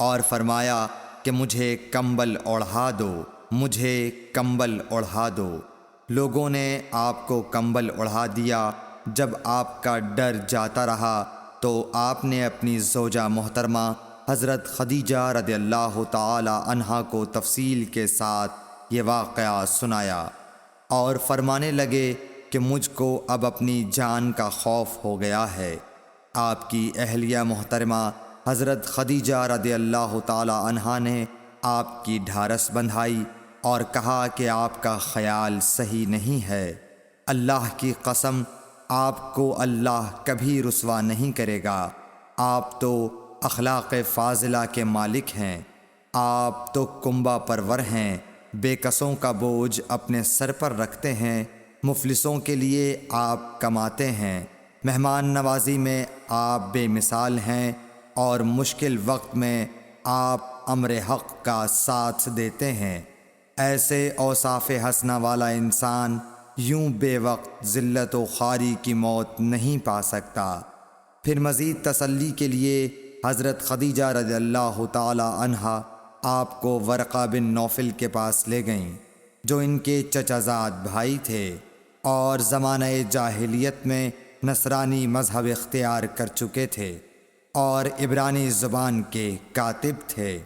اور فرمایا کہ مجھے کمبل اوڑھا دو، مجھے کمبل اوڑھا دو۔ لوگوں نے آپ کو کمبل اوڑھا دیا۔ جب آپ کا ڈر جاتا رہا تو آپ نے اپنی زوجہ محترمہ حضرت خدیجہ رضی اللہ تعالی عنہا کو تفصیل کے ساتھ یہ واقعہ سنایا اور فرمانے لگے کہ مجھ کو اب اپنی جان کا خوف ہو گیا ہے۔ آپ کی اہلیہ محترمہ حضرت خدیجہ رضی اللہ تعالی عنہا نے آپ کی ڈھارس بندھائی اور کہا کہ آپ کا خیال صحیح نہیں ہے۔ اللہ کی قسم، آپ کو اللہ کبھی رسوا نہیں کرے گا۔ آپ تو اخلاق فاضلہ کے مالک ہیں، آپ تو کنبہ پرور ہیں، بے کسوں کا بوجھ اپنے سر پر رکھتے ہیں، مفلسوں کے لیے آپ کماتے ہیں، مہمان نوازی میں آپ بے مثال ہیں اور مشکل وقت میں آپ امر حق کا ساتھ دیتے ہیں۔ ایسے اوصاف حسنہ والا انسان یوں بے وقت ذلت و خواری کی موت نہیں پا سکتا۔ پھر مزید تسلی کے لیے حضرت خدیجہ رضی اللہ تعالی عنہا آپ کو ورقہ بن نوفل کے پاس لے گئیں، جو ان کے چچا زاد بھائی تھے اور زمانہ جاہلیت میں نصرانی مذہب اختیار کر چکے تھے اور عبرانی زبان کے کاتب تھے۔